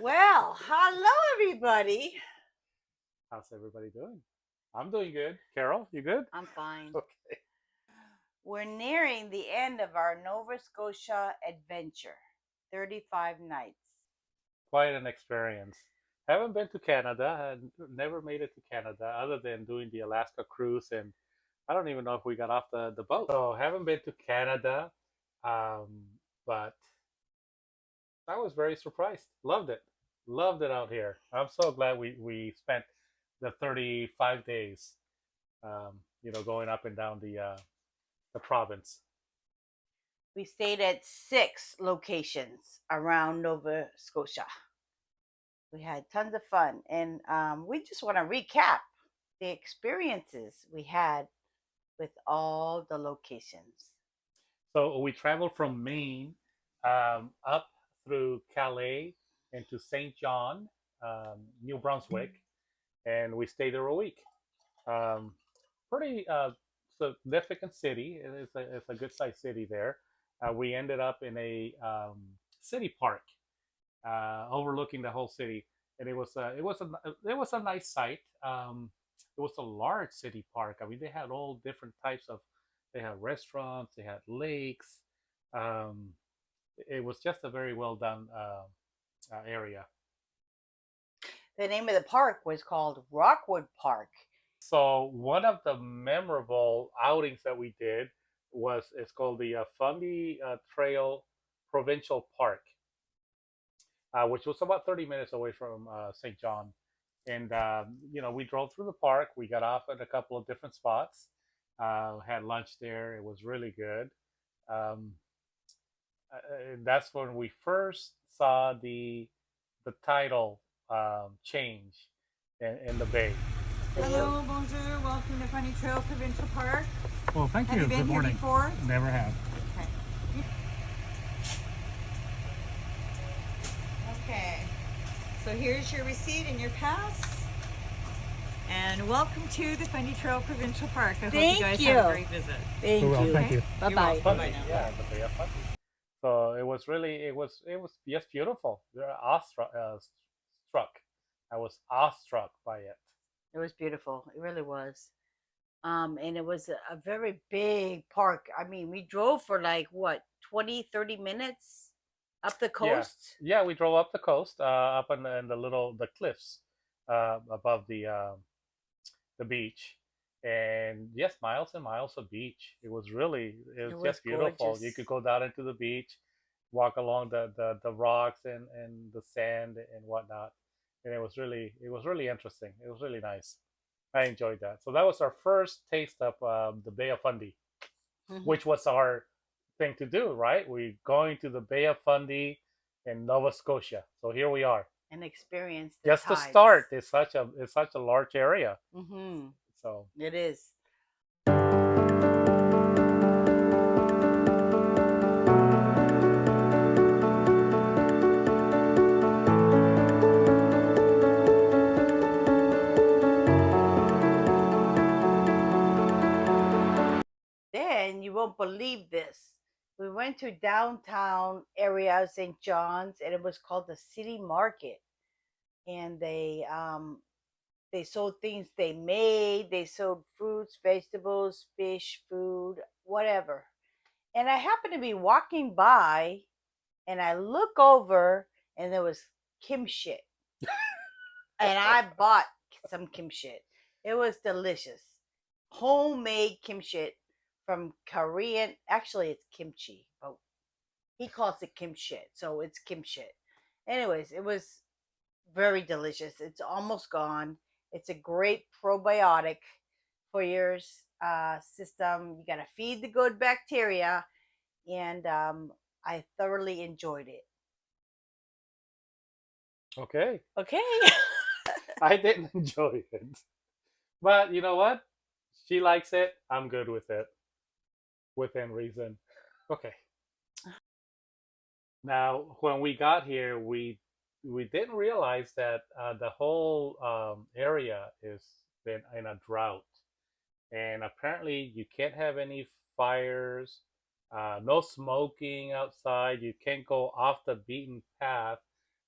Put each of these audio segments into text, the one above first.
Well, hello everybody. How's everybody doing? I'm doing good. Carol, you good? I'm fine. Okay. We're nearing the end of our Nova Scotia adventure 35 nights. Quite an experience. Haven't been to Canada. Never made it to Canada other than doing the Alaska cruise, and I don't even know if we got off the boat. So haven't been to Canada, um, but I was very surprised. Loved it. Loved it out here. I'm so glad we spent the 35 days, going up and down the province. We stayed at 6 locations around Nova Scotia. We had tons of fun, and we just want to recap the experiences we had with all the locations. So we traveled from Maine up through Calais into St. John, New Brunswick, and we stayed there a week. Um, Pretty significant city. It's a good sized city there. We ended up in a city park overlooking the whole city, and it was a nice sight. It was a large city park. I mean, they had all different types of. They had restaurants. They had lakes. Um, it was just a very well done area. The name of the park was called Rockwood Park. So one of the memorable outings that we did was it's called the Fundy Trail Provincial Park, which was about 30 minutes away from St. John. And we drove through the park. We got off at a couple of different spots. Had lunch there. It was really good. Um, and that's when we first saw the title change in the bay. Hello, bonjour. Welcome to Funny Trail Provincial Park. Well, thank Have you. you been Good here morning. before? Never have. Okay. Okay. So here's your receipt and your pass. And welcome to the Fundy Trail Provincial Park. I hope Thank you guys you. have a great visit. Thank Well, you. thank you. Bye You're bye. welcome. Funny, Bye now. yeah, the Bay of Fundy. So it was just beautiful. You're awestruck. Struck. I was awestruck by it. It was beautiful. It really was. And it was a very big park. I mean, we drove for like what, 20, 30 minutes up the Yeah, coast. yeah. We drove up the coast, up in the cliffs above the beach, and yes, miles and miles of beach. It was It was just beautiful. gorgeous. You could go down into the beach, walk along the rocks and the sand and whatnot, and it was really interesting. It was really nice. I enjoyed that. So that was our first taste of the Bay of Fundy, Mhm. which was our thing to do, right? We're going to the Bay of Fundy in Nova Scotia. So here we are. And experience the Just to tides. start, it's such a large area. Mm-hmm. So It is. Then you won't believe this. We went to downtown area of St. John's, and it was called the City Market. And they sold things they made. They sold fruits, vegetables, fish, food, whatever. And I happened to be walking by, and I look over, and there was Kim shit, and I bought some Kim shit. It was delicious, homemade Kim shit from Korean. Actually, it's kimchi, but he calls it Kim shit, so it's Kim shit. Anyways, it was very delicious. It's almost gone. It's a great probiotic for your system. You got to feed the good bacteria, and I thoroughly enjoyed it. okay, Okay. I didn't enjoy it, but you know what? She likes it. I'm good with it, within reason. Okay. Now, when we got here, we didn't realize that the whole area is been in a drought, and apparently you can't have any fires, no smoking outside. You can't go off the beaten path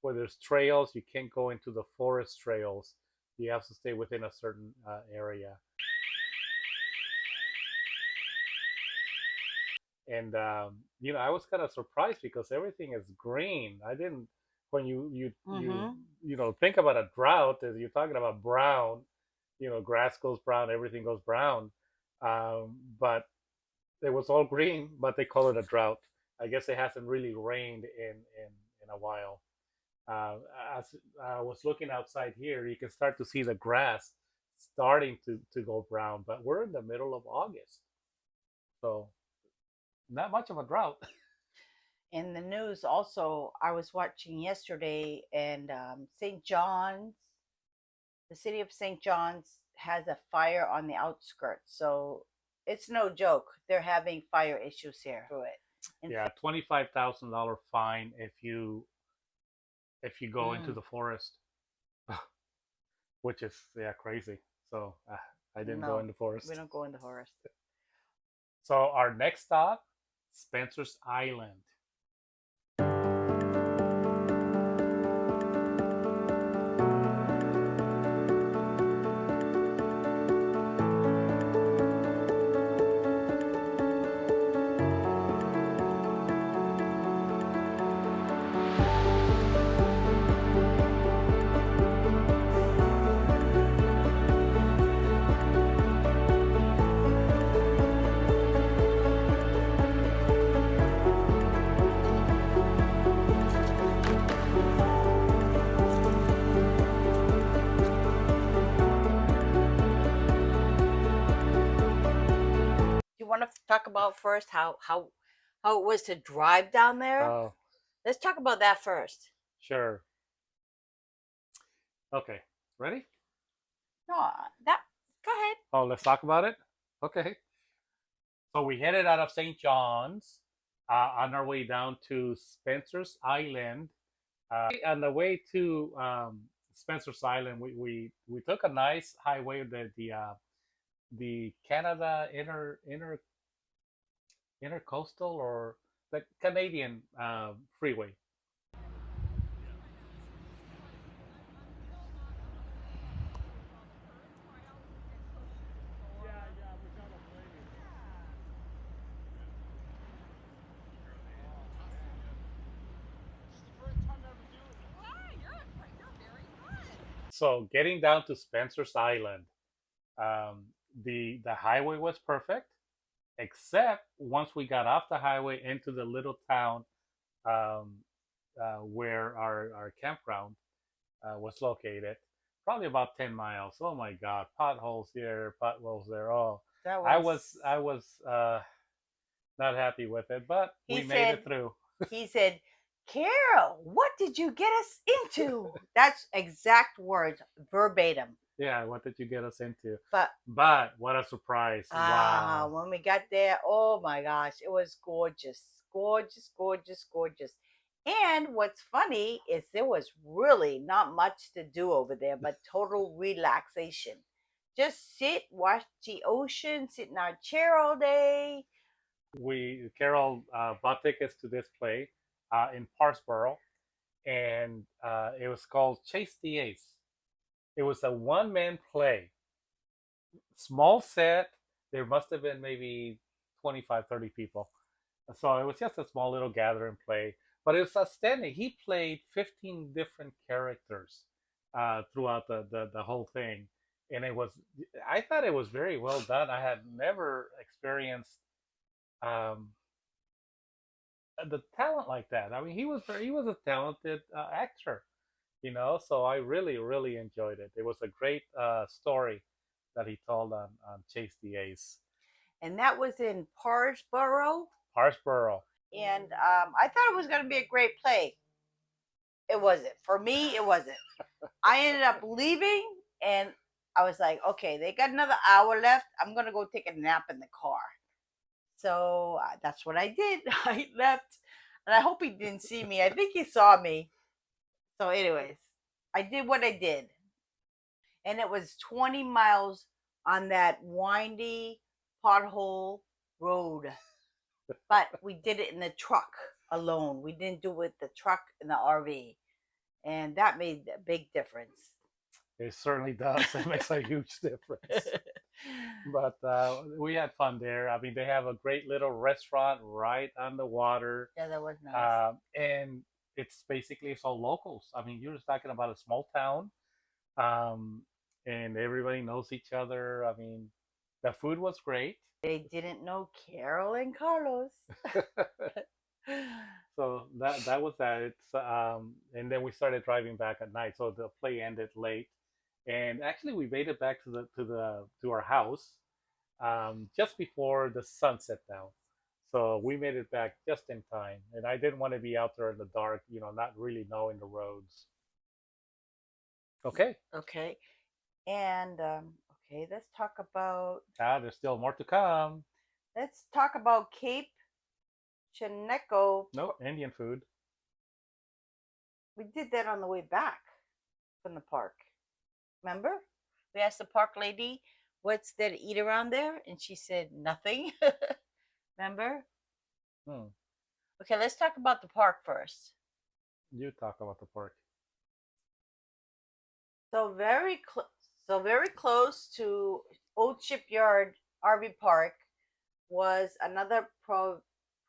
where there's trails, you can't go into the forest trails. You have to stay within a certain area. And I was kind of surprised because everything is green. I didn't when Mm-hmm. think about a drought, as you're talking about brown, grass goes brown, everything goes brown. But it was all green, but they call it a drought. I guess it hasn't really rained in a while. uh, as I was looking outside here, you can start to see the grass starting to go brown, but we're in the middle of August, so not much of a drought. In the news, also, I was watching yesterday, and St. John's, the city of St. John's, has a fire on the outskirts. So it's no joke. They're having fire issues here through it. Yeah, $25,000 fine if you go into Mm, the forest, which is yeah crazy. So I didn't go in no, the we forest. don't go in the forest. So our next stop, Spencer's Island. Do you want to talk about first how it was to drive down there? Oh, Let's talk about that first. sure. Okay, ready? No, that go ahead. Oh, let's talk about it. Okay. So we headed out of St. John's on our way down to Spencer's Island. On the way to Spencer's Island, we took a nice highway, the Canada intercoastal, or the Canadian freeway. So getting down to Spencer's Island, um, the highway was perfect, except once we got off the highway into the little town um, where our campground was located, probably about 10 miles. Oh my God, potholes here, potholes there. Oh, That I was was I was not happy with it, but we he made it said through. he said, Carol, what did you get us into? That's exact words, verbatim. Yeah, what did you get us into? But But what a surprise! Wow. when we got there, oh my gosh, it was gorgeous, gorgeous, gorgeous, gorgeous. And what's funny is there was really not much to do over there, but total relaxation. Just sit, watch the ocean, sit in our chair all day. We Carol bought tickets to this play in Parsboro, and it was called Chase the Ace. It was a one-man play, small set. There must have been maybe 25, 30 people. So it was just a small little gathering play, but it was outstanding. He played 15 different characters throughout the whole thing. And I thought it was very well done. I had never experienced um, the talent like that. I mean, he was a talented actor, so I really, really enjoyed it. It was a great story that he told on Chase the Ace. And that was in Parsboro. Parsboro. And I thought it was going to be a great play. It wasn't. For me, it wasn't. I ended up leaving, and I was like, okay, they got another hour left. I'm going to go take a nap in the car. So that's what I did. I left, and I hope he didn't see me. I think he saw me. So, anyways, I did what I did. And it was 20 miles on that windy pothole road. But we did it in the truck alone. We didn't do it with the truck and the RV. and that made a big difference. It certainly does. It makes a huge difference. But we had fun there. I mean, they have a great little restaurant right on the water, Yeah, that was nice. and it's basically it's all locals. I mean, you're just talking about a small town, um, and everybody knows each other. I mean, the food was great. They didn't know Carol and Carlos. So that was that. It's and then we started driving back at night. So the play ended late, and actually we made it back to our house just before the sun set down. So we made it back just in time. And I didn't want to be out there in the dark, not really knowing the roads. Okay. Okay. And okay, let's talk about There's still more to come. Cape Chineko. No, Indian food. We did that on the way back from the park. Remember? We asked the park lady, what's there to eat around there? And she said, nothing. Remember? Hmm. Okay, let's talk about the park first. You talk about the park. So very close to Old Shipyard RV Park was another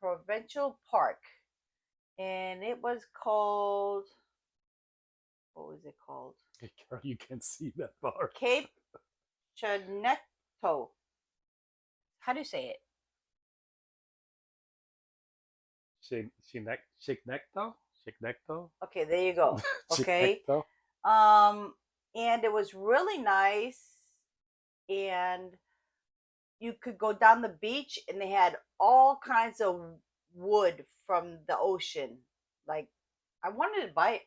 provincial park, and it was called, what was it called? You can see that bar. Cape Chinecto. How do you say it? Chignecto. Okay, there you go. Okay. Chignecto. And it was really nice, and you could go down the beach, and they had all kinds of wood from the ocean. Like, I wanted to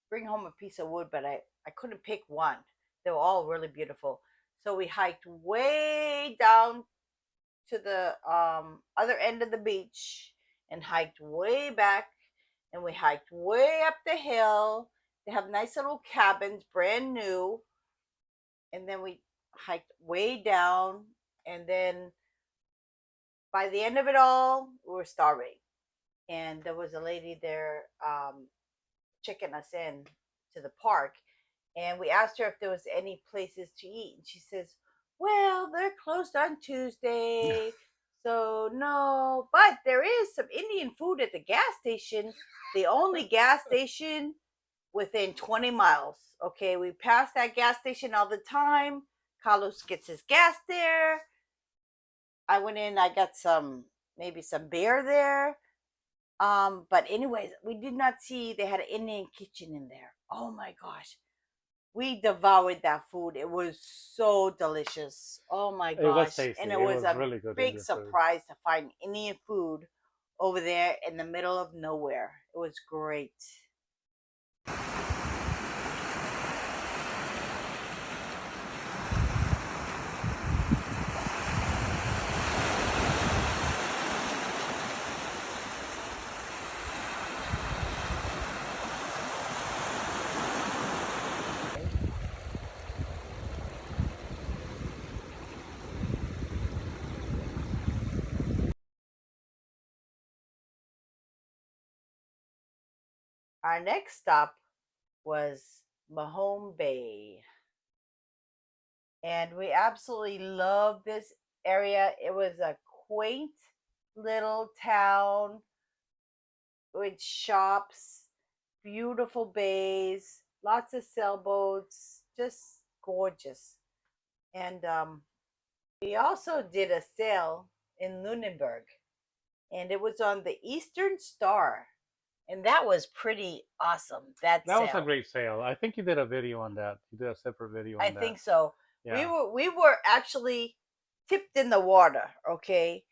bring home a piece of wood, but I couldn't pick one. They were all really beautiful. So we hiked way down to the other end of the beach and hiked way back, and we hiked way up the hill. They have nice little cabins, brand new. And then we hiked way down, and then by the end of it all, we were starving. And there was a lady there checking us in to the park, and we asked her if there was any places to eat, and she says, well, they're closed on Tuesday, so no, but there is some Indian food at the gas station, the only gas station within 20 miles. Okay, we pass that gas station all the time. Carlos gets his gas there. I went in, I got maybe some beer there. But anyways, we did not see they had an Indian kitchen in there. Oh my gosh. We devoured that food. It was so delicious. Oh my gosh. It was tasty. And it was a really good big Indian surprise to find Indian food over there in the middle of nowhere. It was great. Our next stop was Mahone Bay. And we absolutely loved this area. It was a quaint little town with shops, beautiful bays, lots of sailboats, just gorgeous. And we also did a sail in Lunenburg, and it was on the Eastern Star. And that was pretty awesome. That was sail. a great sail. I think you did a video on that. You did a separate video on that. I think so. Yeah. We were actually tipped in the water, okay?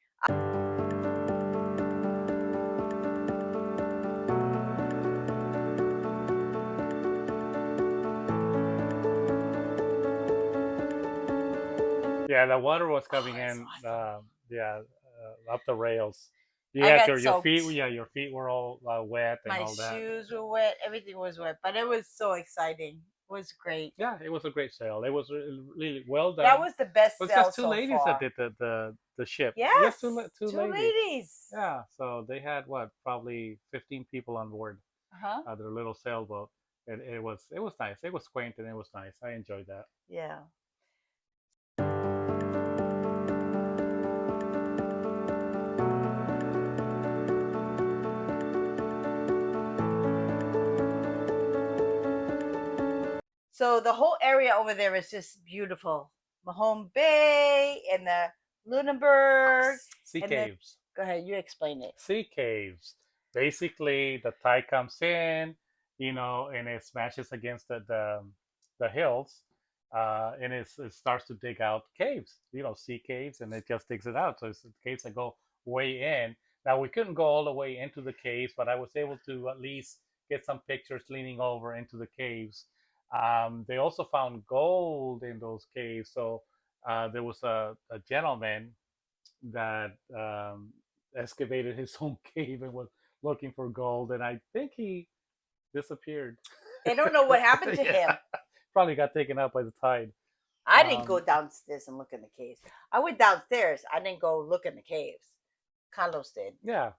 Yeah, the water was coming in. Awesome. Up the rails. You I had got your feet. soaked. Yeah, your feet were all wet and My all that. shoes were wet. Everything was wet, but it was so exciting. It was great. Yeah, it was a great sail. It was really well done. That was the best It was sail just two so ladies far. that did the ship. Yes, Just two ladies. Yeah, so they had probably 15 people on board their little sailboat. it was nice. It was quaint and it was nice. I enjoyed that. Yeah. So the whole area over there is just beautiful. Mahone Bay and the Lunenburg. Sea And then, caves. go ahead, you explain it. Sea caves. Basically, the tide comes in, and it smashes against the hills, and it starts to dig out caves. Sea caves, and it just digs it out. So it's caves that go way in. Now we couldn't go all the way into the caves, but I was able to at least get some pictures leaning over into the caves. They also found gold in those caves. So there was a gentleman that excavated his own cave and was looking for gold, and I think he disappeared. I don't know what happened to him. Probably got taken out by the tide. I didn't go Um, downstairs and look in the caves. I went downstairs. I didn't go look in the caves. Carlos did. yeah.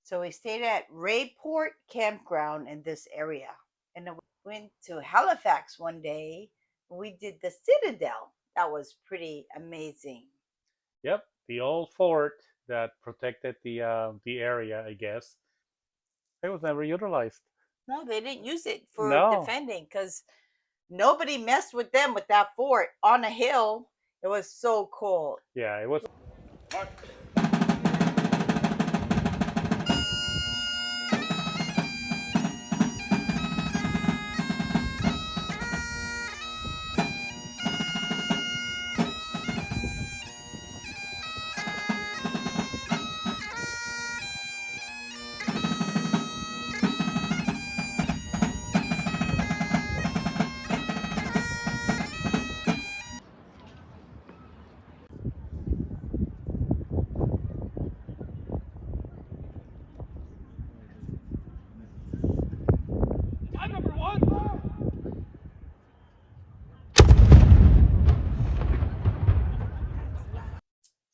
So we stayed at Rayport Campground in this area. And then we went to Halifax one day. We did the Citadel. That was pretty amazing. Yep. The old fort that protected the area, I guess. It was never utilized. No, they didn't use it for No. defending because nobody messed with them with that fort on a hill. It was so cool. Yeah, it was.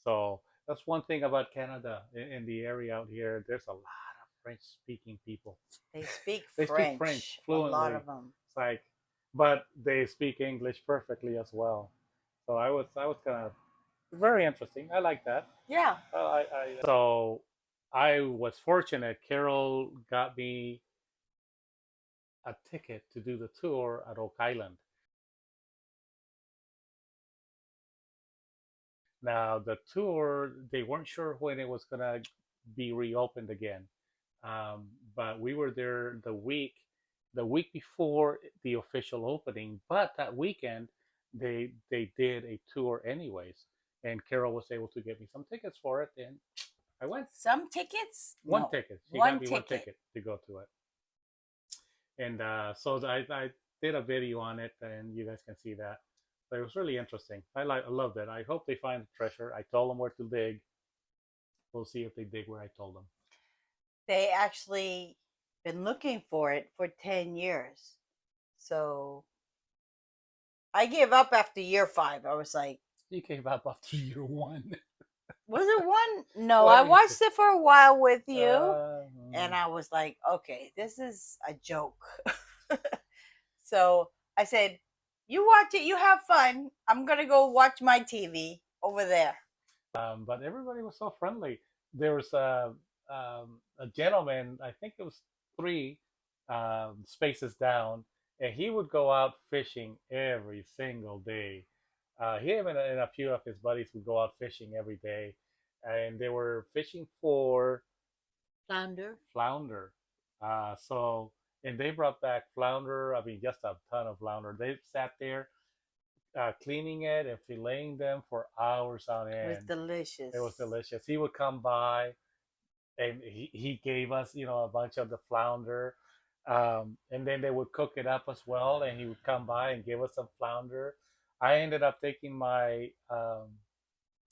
So that's one thing about Canada in the area out here. There's a lot of French-speaking people. They speak They French. speak French A lot fluently. of them. It's like, but they speak English perfectly as well. So I was kind of very interesting. I like that. Yeah. So I was fortunate. Carol got me a ticket to do the tour at Oak Island. Now the tour, they weren't sure when it was gonna be reopened again, but we were there the week before the official opening. But that weekend, they did a tour anyways, and Carol was able to get me some tickets for it, and I went. Some tickets? One No. ticket. She One got me one ticket. ticket to go to it, and so I did a video on it, and you guys can see that. So it was really interesting. I loved it. I hope they find the treasure. I told them where to dig. We'll see if they dig where I told them. They actually been looking for it for 10 years. So I gave up after year 5. I was like, You gave up after year 1. was it one? No, Well, I I mean, watched it for a while with you. Uh, And I was like, okay, this is a joke. So I said, you watch it, you have fun. I'm going to go watch my TV over there. but everybody was so friendly. There was a gentleman, I think it was 3 spaces down, and he would go out fishing every single day. Him and a few of his buddies would go out fishing every day, and they were fishing for Flounder. flounder. So, and they brought back flounder. I mean, just a ton of flounder. They sat there cleaning it and filleting them for hours on It was end. delicious. It was delicious. He would come by and he gave us, a bunch of the flounder. And then they would cook it up as well. And he would come by and give us some flounder. I ended up taking my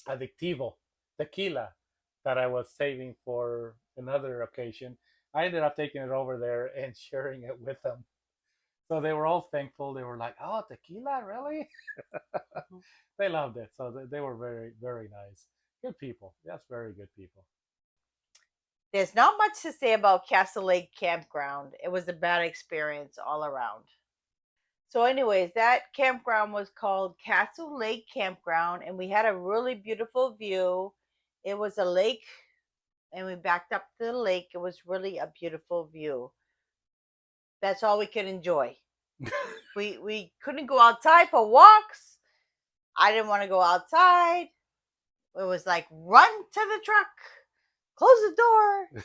adictivo, tequila, that I was saving for another occasion. I ended up taking it over there and sharing it with them. So they were all thankful. They were like, "Oh, tequila, really?" They loved it. So they were very, very nice. Good people. That's very good people. There's not much to say about Castle Lake Campground. It was a bad experience all around. So, anyways, that campground was called Castle Lake Campground, and we had a really beautiful view. It was a lake, and we backed up to the lake. It was really a beautiful view. That's all we could enjoy. We couldn't go outside for walks. I didn't want to go outside. It was like run to the truck, close the door.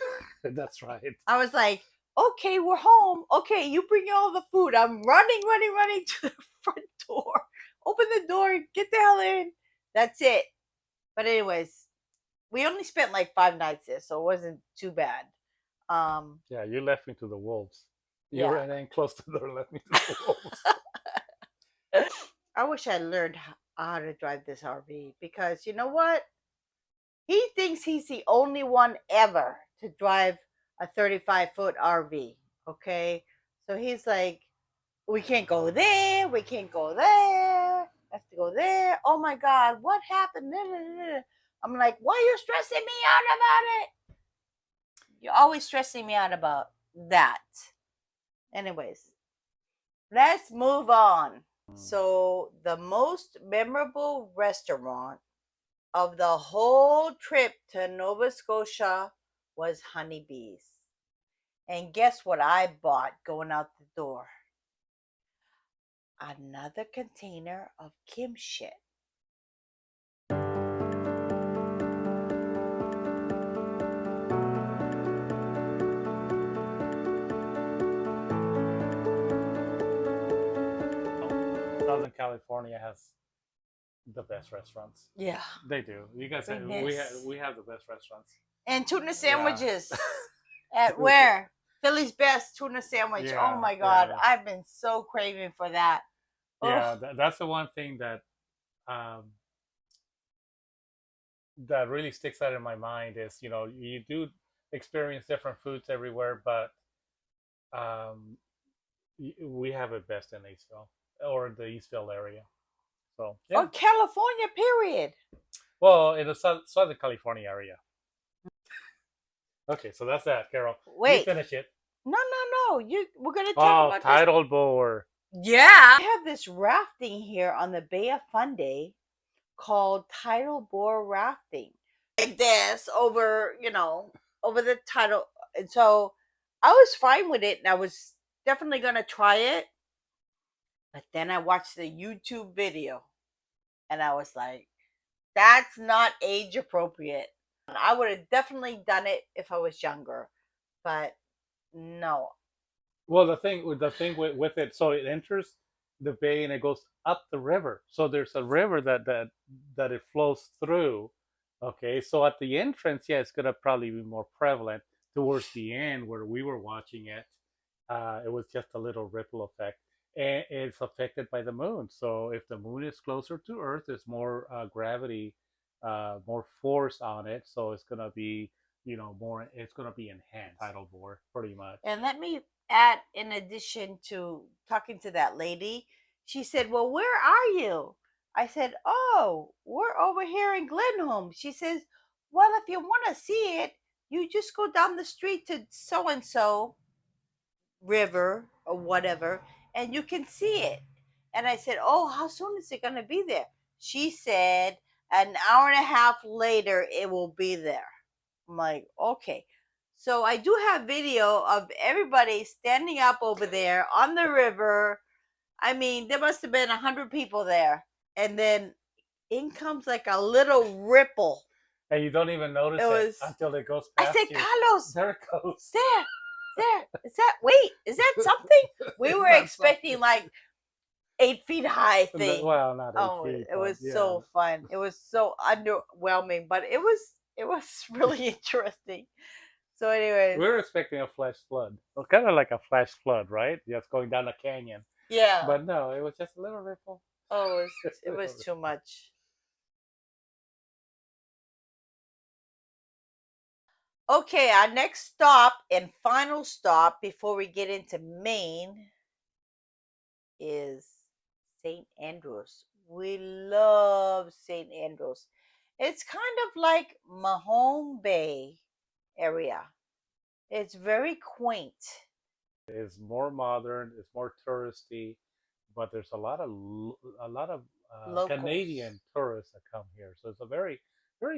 That's right. I was like, okay, we're home. Okay, you bring all the food. I'm running to the front door. Open the door, get the hell in. That's it. But anyways, we only spent like 5 nights there, so it wasn't too bad. Yeah, you left me to the wolves. You Yeah. ran in close to the door, left me to the wolves. I wish I learned how to drive this RV because you know what? He thinks he's the only one ever to drive a 35-foot RV. Okay. So he's like, we can't go there. We can't go there. Have to go there. Oh my God, what happened? I'm like, why are you stressing me out about it? You're always stressing me out about that. Anyways, let's move on. So, the most memorable restaurant of the whole trip to Nova Scotia was Honeybees. And guess what I bought going out the door? Another container of kimchi. Southern California has the best restaurants. Yeah. They do. You guys have, Goodness. we have the best restaurants. And tuna sandwiches. At where? Philly's best tuna sandwich. Yeah, Oh my God. yeah. I've been so craving for that. Yeah, Oh, that's the one thing um, that really sticks out in my mind is, you do experience different foods everywhere, but um, we have it best in Eastville or the Eastville area. So yeah, or California, period. well, in the Southern California area. Okay, so that's that, Carol. You Wait. finish it. No. We're gonna talk about this. Tidal bore. Yeah. I have this rafting here on the Bay of Fundy called tidal bore rafting. Like this over the tidal. And so I was fine with it and I was definitely gonna try it. But then I watched the YouTube video and I was like, that's not age appropriate. I would have definitely done it if I was younger. But no. Well, the thing with it, so it enters the bay and it goes up the river. So there's a river that it flows through. Okay, so at the entrance, yeah, it's gonna probably be more prevalent. Towards the end, where we were watching it, it was just a little ripple effect, and it's affected by the moon. So if the moon is closer to Earth, there's more gravity, more force on it. So it's gonna be, more. It's gonna be enhanced tidal bore, pretty much. And let me add, in addition to talking to that lady, she said, well, where are you? I said, oh, we're over here in Glenholm. She says, well, if you want to see it, you just go down the street to so and so river or whatever, and you can see it. And I said, oh, how soon is it going to be there? She said, an hour and a half later, it will be there. I'm like, okay. So I do have video of everybody standing up over there on the river. I mean, there must have been 100 people there. And then in comes like a little ripple. And you don't even notice it until it goes I past said, you. Carlos, There it goes. there. Is that something? We were That's expecting like 8 feet high thing. Well, not 8 Oh, feet. it was but, yeah. so fun. It was so underwhelming, but it was really interesting. So, anyways, We were expecting a flash flood. Well, kind of like a flash flood, right? Just going down a canyon. yeah. But no, it was just a little ripple. Oh, it was too much. Okay, our next stop and final stop before we get into Maine is St. Andrews. We love St. Andrews. It's kind of like Mahone Bay area. It's very quaint. It's more modern. It's more touristy, but there's a lot of Locals. Canadian tourists that come here. So it's a very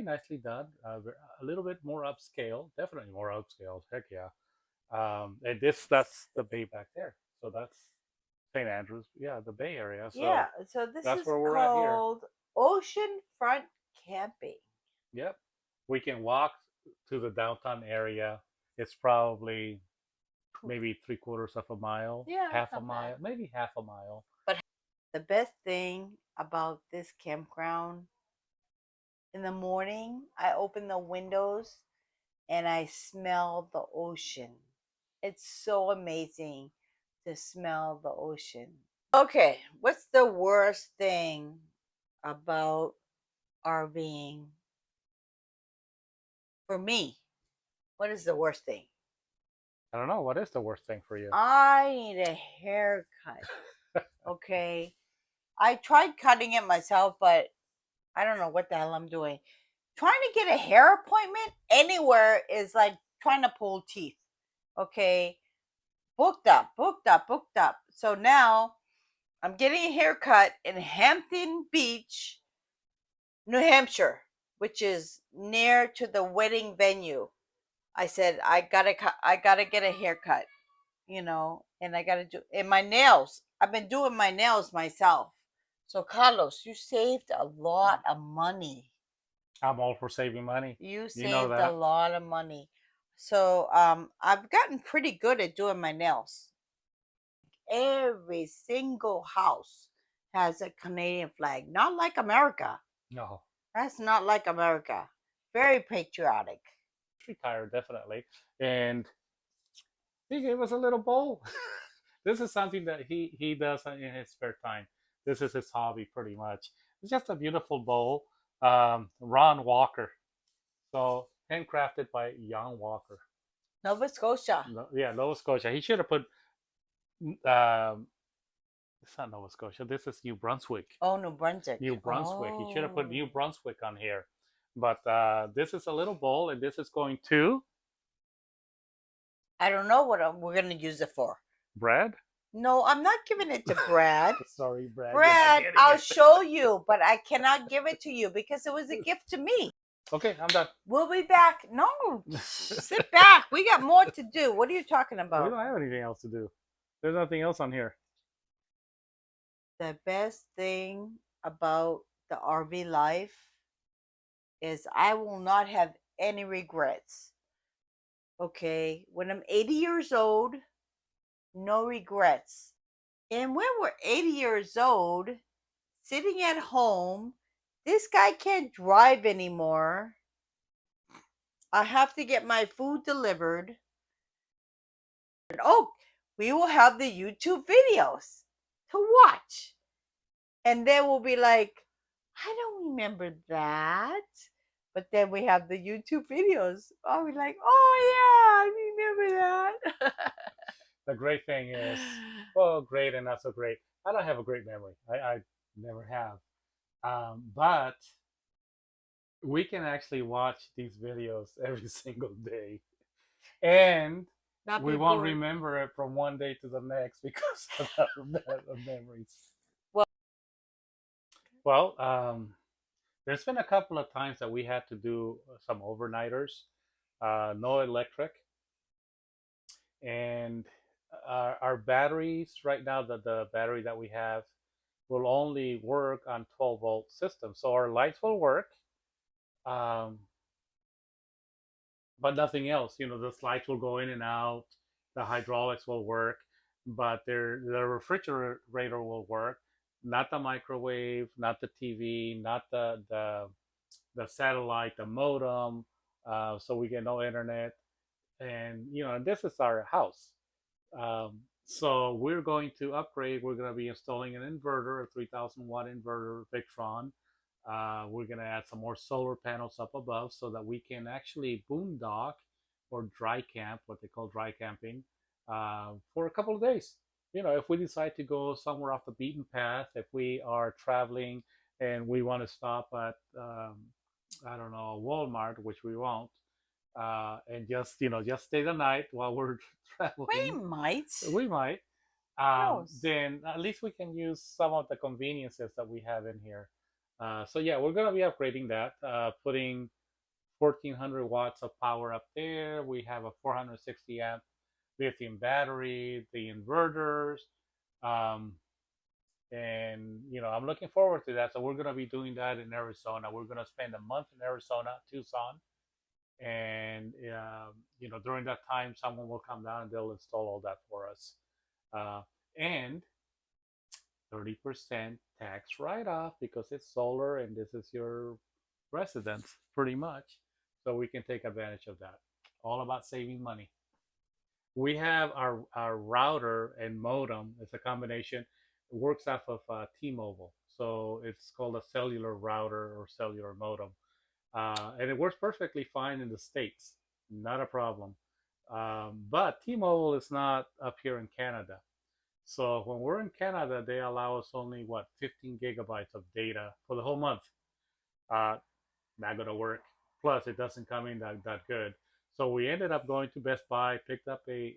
nicely done. A little bit more upscale, definitely more upscale. Heck yeah. And that's the bay back there. So that's St. Andrews. Yeah, the Bay Area. Yeah, So so this that's is where we're at here. called oceanfront camping. Yep. We can walk to the downtown area. It's probably maybe three quarters of a mile, Yeah, half a not mile, bad. maybe half a mile. The best thing about this campground, in the morning, I open the windows and I smell the ocean. It's so amazing to smell the ocean. Okay, what's the worst thing about RVing? For me, what is the worst thing? I don't know. What is the worst thing for you? I need a haircut. Okay. I tried cutting it myself, but I don't know what the hell I'm doing. Trying to get a hair appointment anywhere is like trying to pull teeth. Okay. Booked up, booked up, booked up. So now I'm getting a haircut in Hampton Beach, New Hampshire, which is near to the wedding venue. I said I gotta get a haircut, and I gotta do and my nails. I've been doing my nails myself. So Carlos, you saved a lot of money. I'm all for saving money. You You know saved a that. lot of money. So I've gotten pretty good at doing my nails. Every single house has a Canadian flag. Not like America. No, That's not like America. Very patriotic. retired definitely. And he gave us a little bowl. This is something that he does in his spare time. This is his hobby, pretty much. It's just a beautiful bowl. Ron Walker. So handcrafted by Jan Walker. Nova Scotia. Yeah, Nova Scotia. He should have put. It's not Nova Scotia. This is New Brunswick. Oh, New Brunswick. New Brunswick. He should have put New Oh. Brunswick on here. But this is a little bowl, and this is going to I don't know what we're going to use it for. Brad. No, I'm not giving it to Brad. Sorry, Brad. Brad, I'll show you, but I cannot give it to you because it was a gift to me. Okay, I'm done. We'll be back. No, sit back. We got more to do. What are you talking We about? don't have anything else to do. There's nothing else on here. The best thing about the RV life is I will not have any regrets. Okay, when I'm 80 years old, no regrets. And when we're 80 years old, sitting at home, this guy can't drive anymore. I have to get my food delivered. And oh, we will have the YouTube videos to watch. And then we'll be like, I don't remember that. But then we have the YouTube videos. Oh, we're like, oh yeah, I remember that. The great thing is, well, great and not so great. I don't have a great memory. I never have. But we can actually watch these videos every single day. And Not we be won't bored. remember it from one day to the next because of our memories. Well- Well, there's been a couple of times that we had to do some overnighters, no electric, and our batteries right now, the battery that we have will only work on 12-volt systems. So our lights will work, um, but nothing else. The lights will go in and out, the hydraulics will work, but the refrigerator will work, not the microwave, not the TV, not the satellite, the modem. So we get no internet, and this is our house. So we're going to upgrade. We're going to be installing an inverter, a 3,000-watt inverter, Victron. We're going to add some more solar panels up above so that we can actually boondock or dry camp, what they call dry camping, for a couple of days. if we decide to go somewhere off the beaten path, if we are traveling and we want to stop at, I don't know, Walmart, which we won't, and just stay the night while we're We traveling, might. we might. Who knows? Then at least we can use some of the conveniences that we have in here. So yeah, we're gonna be upgrading that, putting 1400 watts of power up there. We have a 460 amp lithium battery, the inverters, um, and I'm looking forward to that. So we're gonna be doing that in Arizona. We're gonna spend a month in Arizona, Tucson, and during that time, someone will come down and they'll install all that for us, and 30% tax write-off because it's solar and this is your residence pretty much. So we can take advantage of that. All about saving money. We have our router and modem. It's a combination. It works off of T-Mobile. So it's called a cellular router or cellular modem. And it works perfectly fine in the States. Not a problem. But T-Mobile is not up here in Canada. So when we're in Canada, they allow us only 15 gigabytes of data for the whole month. Not gonna work. Plus, it doesn't come in that good. So we ended up going to Best Buy, picked up a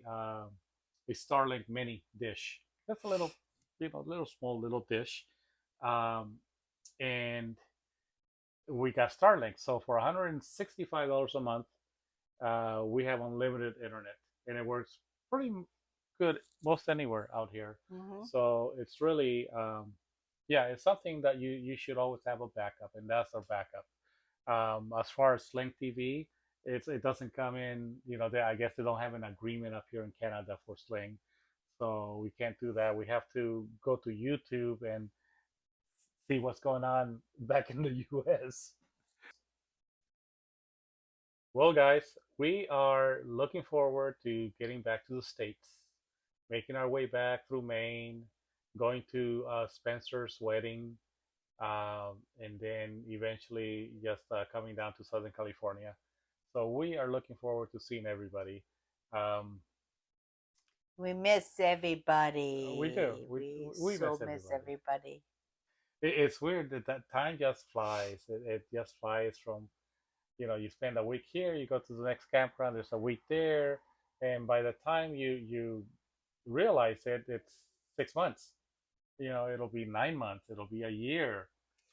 Starlink mini dish. That's a little small little dish, and we got Starlink. So for $165 a month, we have unlimited internet, and it works pretty good most anywhere out here. Mm-hmm. So it's really, yeah, it's something that you should always have a backup, and that's our backup. As far as Sling TV, it doesn't come in. I guess they don't have an agreement up here in Canada for Sling, so we can't do that. We have to go to YouTube and see what's going on back in the U.S. Well, guys, we are looking forward to getting back to the States, making our way back through Maine, going to Spencer's wedding, and then eventually just coming down to Southern California. So we are looking forward to seeing everybody. Um, We miss everybody. we do. We so miss miss everybody. everybody. It's weird that time just flies. It just flies from, you spend a week here, you go to the next campground, there's a week there, and by the time you realize it's 6 months. It'll be 9 months, it'll be a year.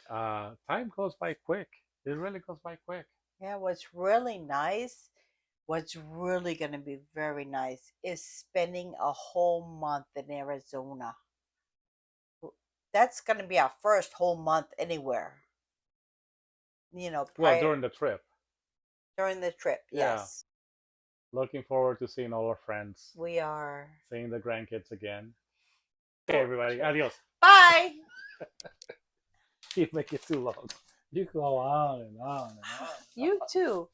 Time goes by quick. It really goes by quick. Yeah, what's really going to be very nice is spending a whole month in Arizona. That's going to be our first whole month anywhere. Well, during the trip. During the trip, Yeah. yes. Looking forward to seeing all our friends, We are. seeing the grandkids again. Okay, everybody. Adios. Bye. You make it too long. You go on and on and on. You too.